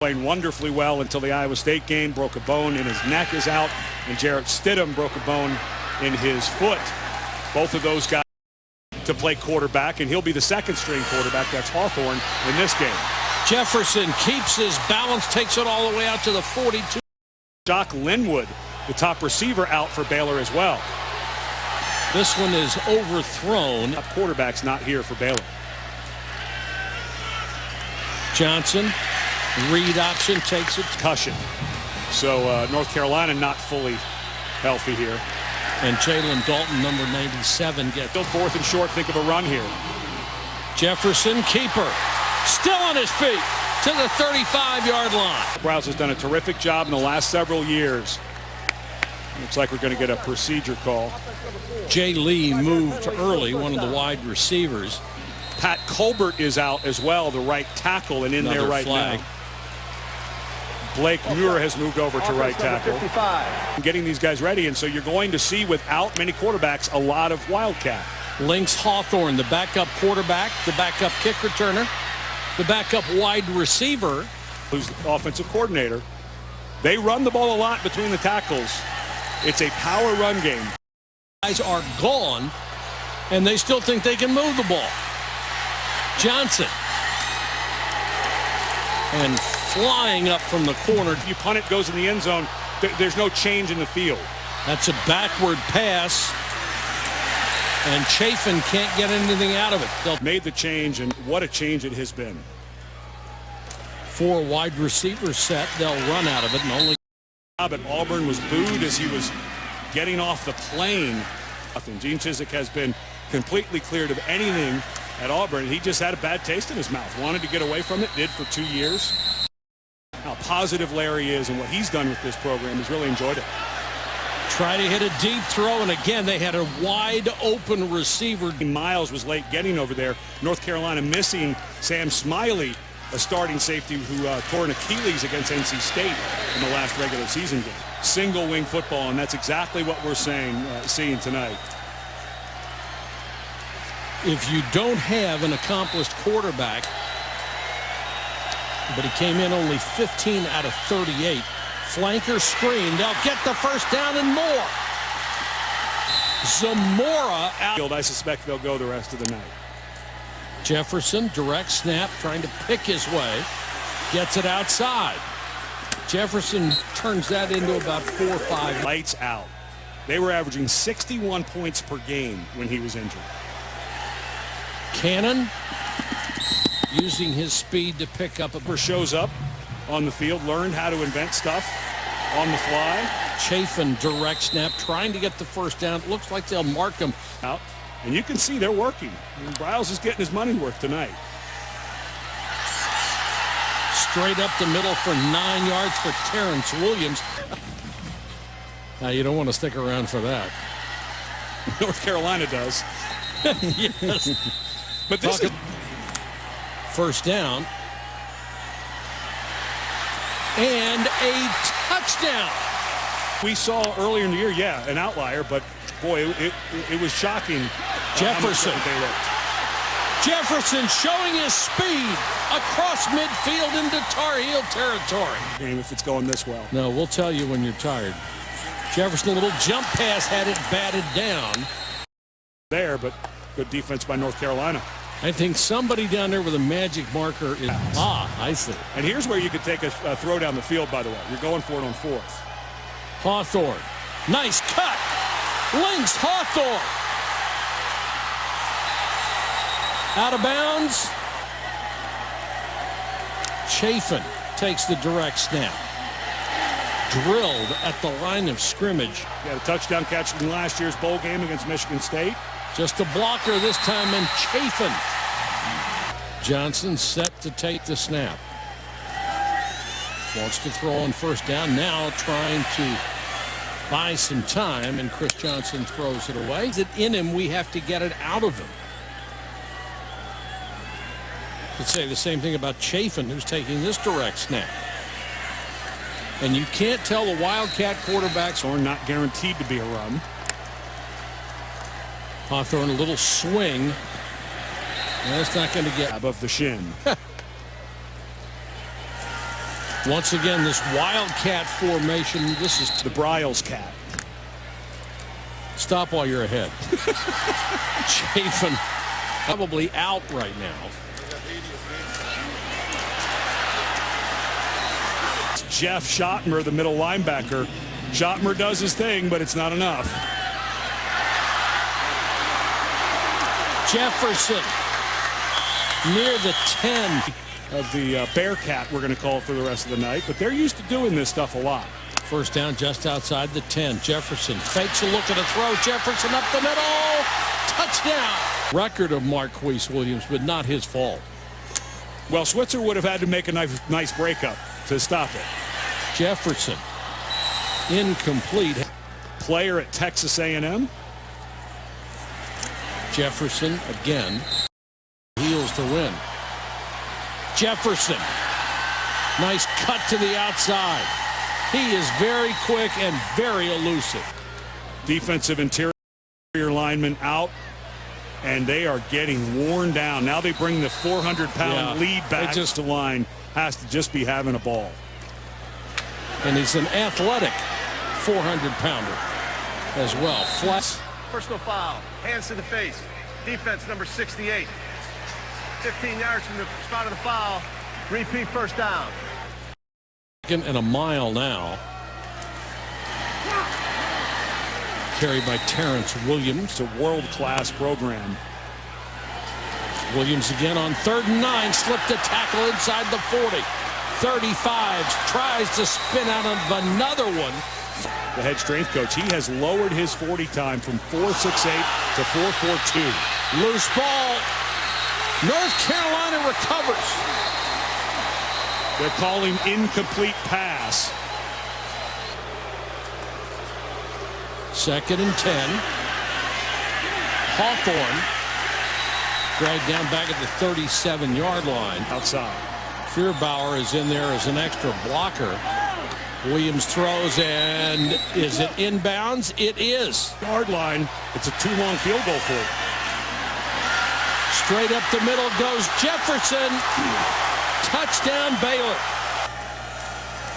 playing wonderfully well until the Iowa State game. Broke a bone in his neck, is out, and Jarrett Stidham broke a bone in his foot. Both of those guys to play quarterback, and he'll be the second-string quarterback. That's Hawthorne in this game. Jefferson keeps his balance, takes it all the way out to the 42. Jock Linwood, the top receiver, out for Baylor as well. This one is overthrown. Quarterback's not here for Baylor. Johnson, read option, takes it. Concussion. So North Carolina not fully healthy here. And Jalen Dalton, number 97, gets. Still 4th and short. Think of a run here. Jefferson, keeper, still on his feet to the 35-yard line. Browse has done a terrific job in the last several years. Looks like we're going to get a procedure call. Jay Lee moved early, one of the wide receivers. Pat Colbert is out as well, the right tackle, and in Another there right flag. now. Blake Muir has moved over to right tackle. Getting these guys ready, and so you're going to see, without many quarterbacks, a lot of wildcat. Lynx Hawthorne, the backup quarterback, the backup kick returner, the backup wide receiver. Who's the offensive coordinator. They run the ball a lot between the tackles. It's a power run game. Guys are gone, and they still think they can move the ball. Johnson. And flying up from the corner. If you punt it, goes in the end zone, there's no change in the field. That's a backward pass. And Chafin can't get anything out of it. They'll made the change, and what a change it has been. 4 wide receivers set. They'll run out of it, and only. But Auburn was booed as he was getting off the plane. Gene Chizik has been completely cleared of anything at Auburn. He just had a bad taste in his mouth. Wanted to get away from it. Did for 2 years. How positive Larry is and what he's done with this program. He's really enjoyed it. Try to hit a deep throw, and again they had a wide open receiver. Miles was late getting over there. North Carolina missing Sam Smiley, a starting safety who tore an Achilles against NC State in the last regular season game. Single wing football, and that's exactly what we're seeing tonight. If you don't have an accomplished quarterback, but he came in only 15 out of 38. Flanker screen. They'll get the first down and more. Zamora out. I suspect they'll go the rest of the night. Jefferson, direct snap, trying to pick his way. Gets it outside. Jefferson turns that into about 4 or 5. Lights out. They were averaging 61 points per game when he was injured. Cannon using his speed to pick up a. Shows up on the field, learned how to invent stuff on the fly. Chafin, direct snap, trying to get the first down. It looks like they'll mark him out. And you can see they're working. Browse is getting his money worth tonight. Straight up the middle for 9 yards for Terrence Williams. Now, you don't want to stick around for that. North Carolina does. Yes. But this is first down. And a touchdown. We saw earlier in the year, yeah, an outlier, but boy, it was shocking. Jefferson. Jefferson showing his speed across midfield into Tar Heel territory. If it's going this well. No, we'll tell you when you're tired. Jefferson, a little jump pass, had it batted down. There, but good defense by North Carolina. I think somebody down there with a magic marker is. I see. And here's where you could take a throw down the field, by the way. You're going for it on 4th. Hawthorne. Nice cut. Lynx Hawthorne. Out of bounds. Chafin takes the direct snap. Drilled at the line of scrimmage. He had a touchdown catch in last year's bowl game against Michigan State. Just a blocker this time, and Chafin. Johnson set to take the snap. Wants to throw on first down, now trying to buy some time, and Chris Johnson throws it away. Is it in him? We have to get it out of him. Could say the same thing about Chafin, who's taking this direct snap. And you can't tell the Wildcat quarterbacks are not guaranteed to be a run. Hawthorne, a little swing. That's not going to get above the shin. Once again, this wildcat formation. This is The Bryles cat. stop while you're ahead. Chafin probably out right now. Jeff Schottmer, the middle linebacker. Schottmer does his thing, but it's not enough. Jefferson near the 10 of the Bearcat, we're going to call it for the rest of the night. But they're used to doing this stuff a lot. First down just outside the 10. Jefferson fakes a look at a throw. Jefferson up the middle. Touchdown. Record of Marquise Williams, but not his fault. Well, Switzer would have had to make a nice breakup to stop it. Jefferson incomplete. Player at Texas A&M. Jefferson again. Heels to win. Jefferson. Nice cut to the outside. He is very quick and very elusive. Defensive interior lineman out, and they are getting worn down. Now they bring the 400-pound lead back. Just the line has to just be having a ball. And he's an athletic 400-pounder as well. Flat. Personal foul. Hands to the face. Defense number 68. 15 yards from the spot of the foul. Repeat first down. And a mile now. Carried by Terrence Williams. It's a world-class program. Williams again on 3rd and 9. Slipped a tackle inside the 40. 35. Tries to spin out of another one. The head strength coach, he has lowered his 40 time from 4.68 to 4.42. Loose ball. North Carolina recovers. They're calling incomplete pass. 2nd and 10. Hawthorne dragged down back at the 37-yard line. Outside. Fearbauer is in there as an extra blocker. Williams throws, and is it inbounds? It is. Yard line. It's a too-long field goal for it. Straight up the middle goes Jefferson. Touchdown, Baylor.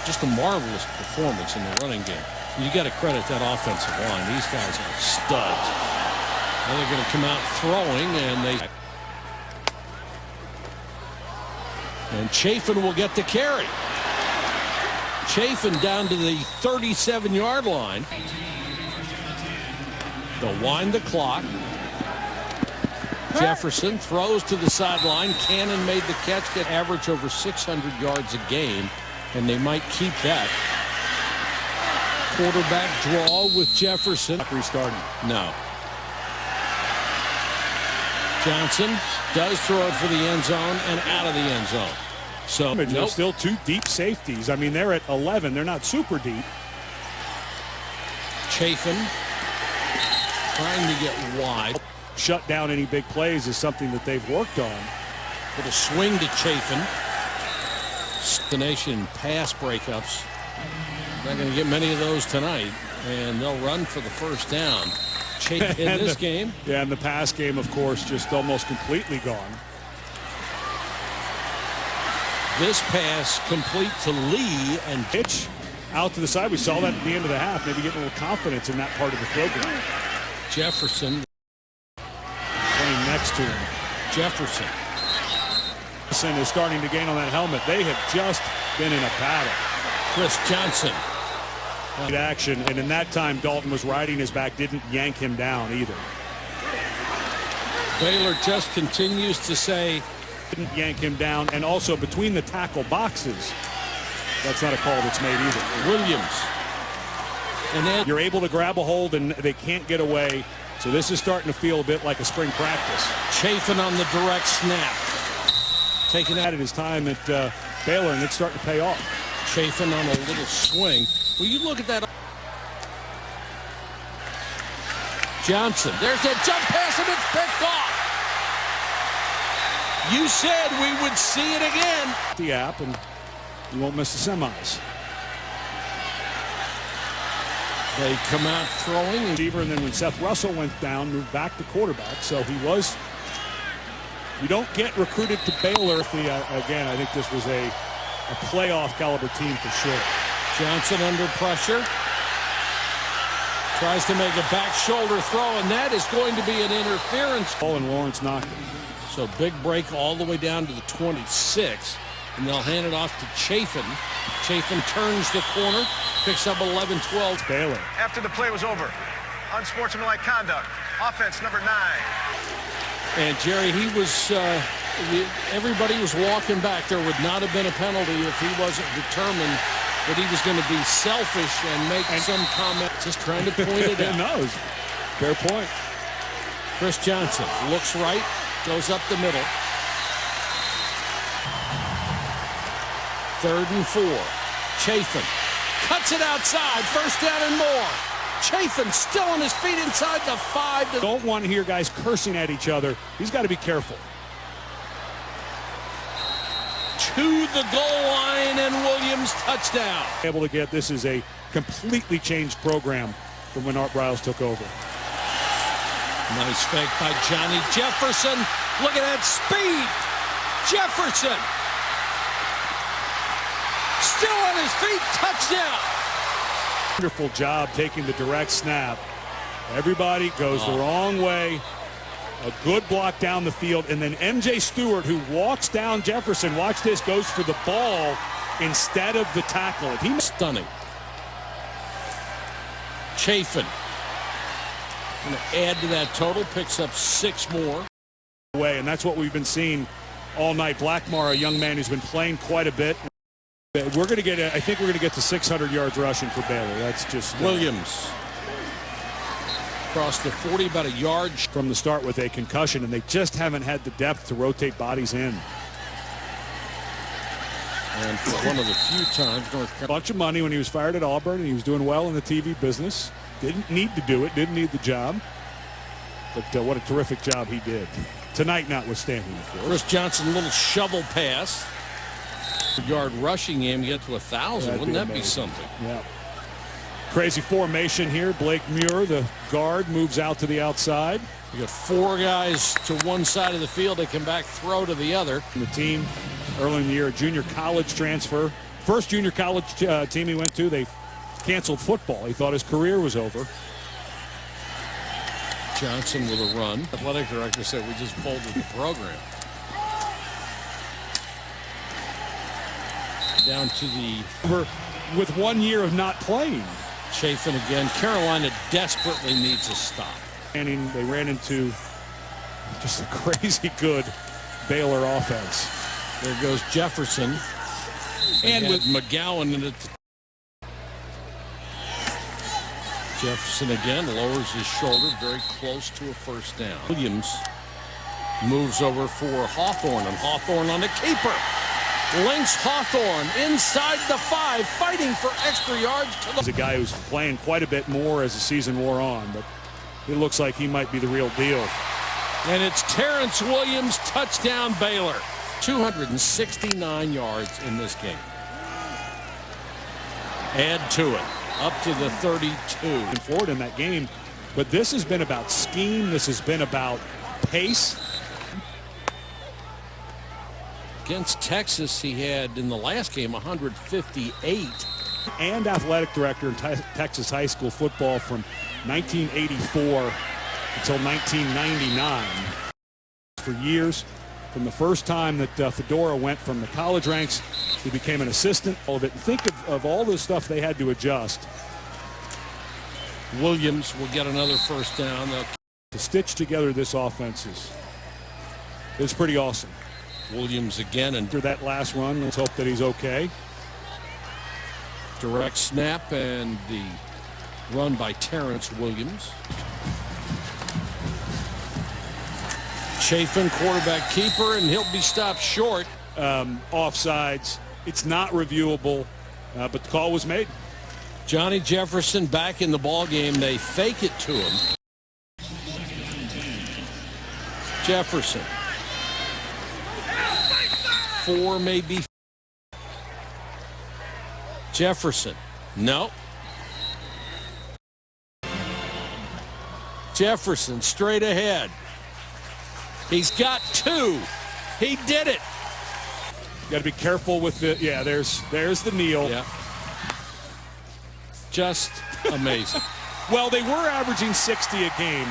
Just a marvelous performance in the running game. You got to credit that offensive line. These guys are studs. Now they're going to come out throwing, and Chafin will get the carry. Chafin down to the 37-yard line. They'll wind the clock. Jefferson throws to the sideline. Cannon made the catch. Get average over 600 yards a game, and they might keep that. Quarterback draw with Jefferson. Restarting. No. Johnson does throw it for the end zone and out of the end zone. So There's still two deep safeties. I mean, they're at 11. They're not super deep. Chafin trying to get wide. Shut down any big plays is something that they've worked on. With a swing to Chafin. Destination pass breakups. Not going to get many of those tonight. And they'll run for the first down. Chafin in this game. Yeah, and the pass game, of course, just almost completely gone. This pass complete to Lee and Pitch out to the side. We saw that at the end of the half. Maybe getting a little confidence in that part of the program. Jefferson Playing next to him. Jefferson is starting to gain on that helmet. They have just been in a battle. Chris Johnson. Action, and in that time Dalton was riding his back, didn't yank him down either. Baylor just continues to say Didn't yank him down, and also between the tackle boxes, that's not a call that's made either. Williams. And then You're able to grab a hold and they can't get away. So this is starting to feel a bit like a spring practice. Chafin on the direct snap. Taking at it his time at Baylor, and it's starting to pay off. Chafin on a little swing. Well, you look at that. Johnson. There's that jump pass, and it's picked off. You said we would see it again. The app, and you won't miss the semis. They come out throwing. And then when Seth Russell went down, moved back to quarterback. So he was. You don't get recruited to Baylor. Again, I think this was a a playoff caliber team for sure. Johnson under pressure. Tries to make a back shoulder throw, and that is going to be an interference. Ball and Lawrence knocked it. So big break all the way down to the 26, and they'll hand it off to Chafin. Chafin turns the corner, picks up 11-12. Baylor. After the play was over, unsportsmanlike conduct, offense number 9. And Jerry, he was, everybody was walking back. There would not have been a penalty if he wasn't determined that he was going to be selfish and make some comment. Just trying to point it out. No, fair point. Chris Johnson looks right, goes up the middle. 3rd and 4. Chafin cuts it outside. First down and more. Chafin still on his feet inside the 5. Don't want to hear guys cursing at each other. He's got to be careful. To the goal line, and Williams touchdown. Able to get this is a completely changed program from when Art Briles took over. Nice fake by Johnny Jefferson. Look at that speed. Jefferson still on his feet. Touchdown. Wonderful job taking the direct snap. Everybody goes the wrong way. A good block down the field, and then M.J. Stewart, who walks down Jefferson, watch this, goes for the ball instead of the tackle. If he stunning. Chafin going to add to that total, picks up 6 more. And that's what we've been seeing all night. Blackmar, a young man who's been playing quite a bit. We're going to get, I think we're going to get to 600 yards rushing for Baylor. That's just Williams. Across the 40, about a yard from the start with a concussion, and they just haven't had the depth to rotate bodies in. And for one of the few times, North Carolina. A bunch of money when he was fired at Auburn, and he was doing well in the TV business. Didn't need to do it, didn't need the job. But what a terrific job he did. Tonight notwithstanding, of course. Chris Johnson, little shovel pass. Yard rushing game, get to 1,000. Wouldn't that be something? Yeah. Crazy formation here. Blake Muir, the guard, moves out to the outside. You got 4 guys to one side of the field. They come back, throw to the other. The team early in the year, a junior college transfer. First junior college team he went to, they canceled football. He thought his career was over. Johnson with a run. Athletic director said we just folded the program. Down to the... With 1 year of not playing. Chafin again. Carolina desperately needs a stop. And they ran into just a crazy good Baylor offense. There goes Jefferson. And with McGowan in it. Jefferson again lowers his shoulder, very close to a first down. Williams moves over for Hawthorne, and Hawthorne on the keeper. Links Hawthorne inside the 5, fighting for extra yards. He's a guy who's playing quite a bit more as the season wore on, but it looks like he might be the real deal. And it's Terrence Williams, touchdown Baylor. 269 yards in this game. Add to it, up to the 32. And forward in that game, but this has been about scheme. This has been about pace. Against Texas, he had in the last game 158. And athletic director in Texas high school football from 1984 until 1999. For years, from the first time that Fedora went from the college ranks, he became an assistant. All of it. Think of all the stuff they had to adjust. Williams will get another first down. To stitch together this offense is pretty awesome. Williams again, and after that last run, let's hope that he's okay. Direct snap and the run by Terrence Williams. Chafin, quarterback keeper, and he'll be stopped short. Offsides. It's not reviewable, but the call was made. Johnny Jefferson back in the ball game. They fake it to him. Jefferson. 4 maybe. Jefferson. No. Jefferson straight ahead. He's got 2. He did it. Got to be careful with the, yeah, there's the kneel. Yeah. Just amazing. Well, they were averaging 60 a game